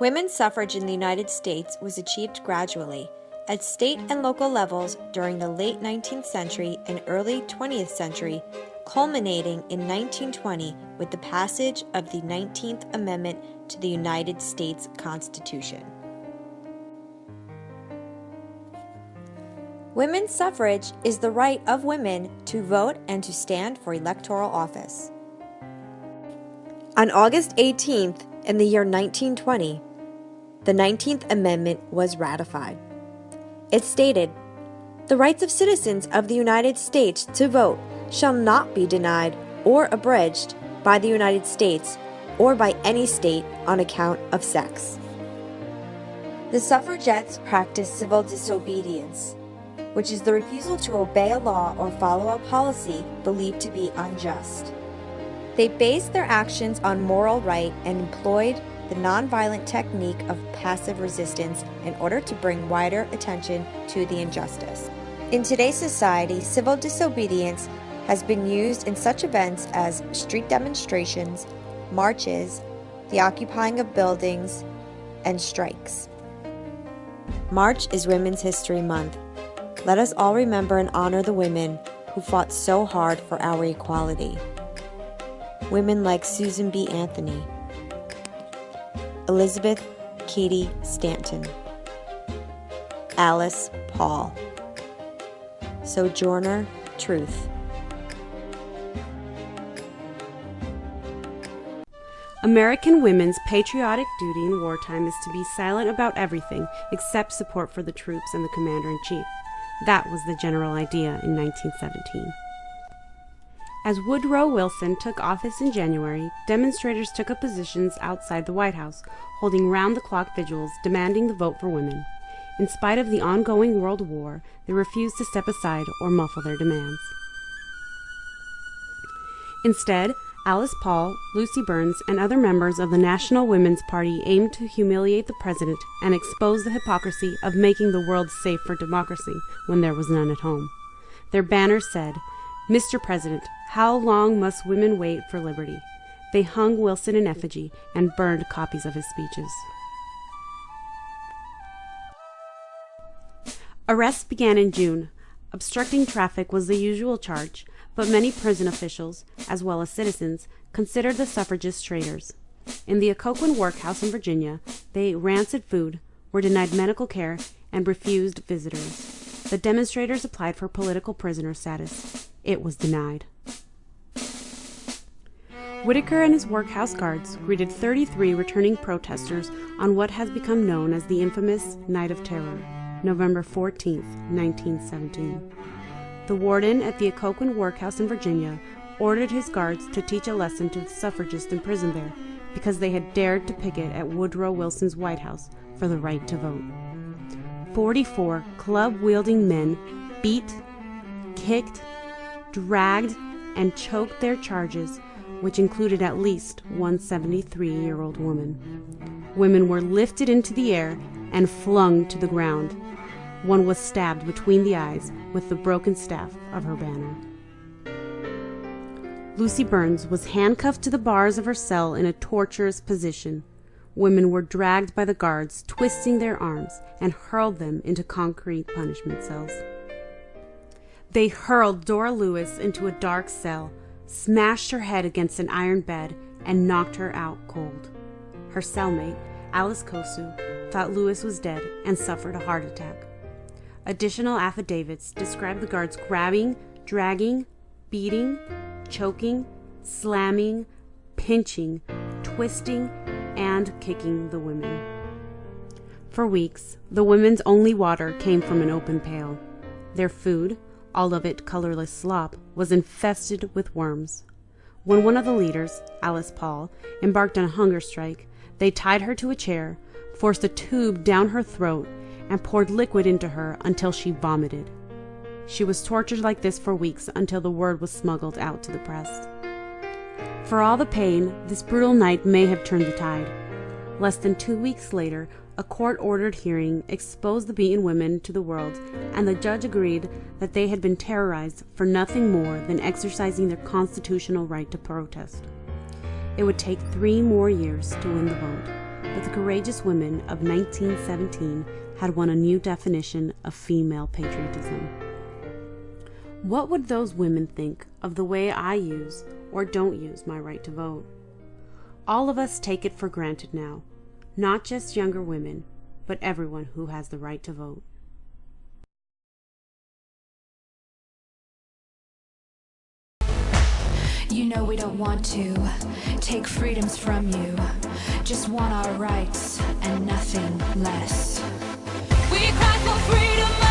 Women's suffrage in the United States was achieved gradually at state and local levels during the late 19th century and early 20th century, culminating in 1920 with the passage of the 19th Amendment to the United States Constitution. Women's suffrage is the right of women to vote and to stand for electoral office. On August 18th, in the year 1920, the 19th Amendment was ratified. It stated, "The rights of citizens of the United States to vote shall not be denied or abridged by the United States or by any state on account of sex." The suffragettes practiced civil disobedience, which is the refusal to obey a law or follow a policy believed to be unjust. They based their actions on moral right and employed the nonviolent technique of passive resistance in order to bring wider attention to the injustice. In today's society, civil disobedience has been used in such events as street demonstrations, marches, the occupying of buildings, and strikes. March is Women's History Month. Let us all remember and honor the women who fought so hard for our equality. Women like Susan B. Anthony, Elizabeth Cady Stanton, Alice Paul, Sojourner Truth. American women's patriotic duty in wartime is to be silent about everything except support for the troops and the commander-in-chief. That was the general idea in 1917. As Woodrow Wilson took office in January, demonstrators took up positions outside the White House, holding round-the-clock vigils demanding the vote for women. In spite of the ongoing World War, they refused to step aside or muffle their demands. Instead, Alice Paul, Lucy Burns, and other members of the National Women's Party aimed to humiliate the president and expose the hypocrisy of making the world safe for democracy when there was none at home. Their banner said, "Mr. President, how long must women wait for liberty?" They hung Wilson in effigy and burned copies of his speeches. Arrests began in June. Obstructing traffic was the usual charge, but many prison officials, as well as citizens, considered the suffragists traitors. In the Occoquan workhouse in Virginia, they ate rancid food, were denied medical care, and refused visitors. The demonstrators applied for political prisoner status. It was denied. Whitaker and his workhouse guards greeted 33 returning protesters on what has become known as the infamous Night of Terror, November 14, 1917. The warden at the Occoquan workhouse in Virginia ordered his guards to teach a lesson to the suffragists imprisoned there because they had dared to picket at Woodrow Wilson's White House for the right to vote. 44 club-wielding men beat, kicked, dragged, and choked their charges, which included at least one 73-year-old woman. Women were lifted into the air and flung to the ground. One was stabbed between the eyes with the broken staff of her banner. Lucy Burns was handcuffed to the bars of her cell in a torturous position. Women were dragged by the guards, twisting their arms, and hurled them into concrete punishment cells. They hurled Dora Lewis into a dark cell, smashed her head against an iron bed, and knocked her out cold. Her cellmate, Alice Kosu, thought Lewis was dead and suffered a heart attack. Additional affidavits describe the guards grabbing, dragging, beating, choking, slamming, pinching, twisting, and kicking the women. For weeks, the women's only water came from an open pail. Their food, all of it colorless slop, was infested with worms. When one of the leaders, Alice Paul, embarked on a hunger strike, they tied her to a chair, forced a tube down her throat, and poured liquid into her until she vomited. She was tortured like this for weeks until the word was smuggled out to the press. For all the pain, this brutal night may have turned the tide. Less than 2 weeks later, a court-ordered hearing exposed the beaten women to the world, and the judge agreed that they had been terrorized for nothing more than exercising their constitutional right to protest. It would take 3 more years to win the vote, but the courageous women of 1917 had won a new definition of female patriotism. What would those women think of the way I use or don't use my right to vote? All of us take it for granted now, not just younger women, but everyone who has the right to vote. You know we don't want to take freedoms from you, just want our rights and nothing less. We cry for freedom.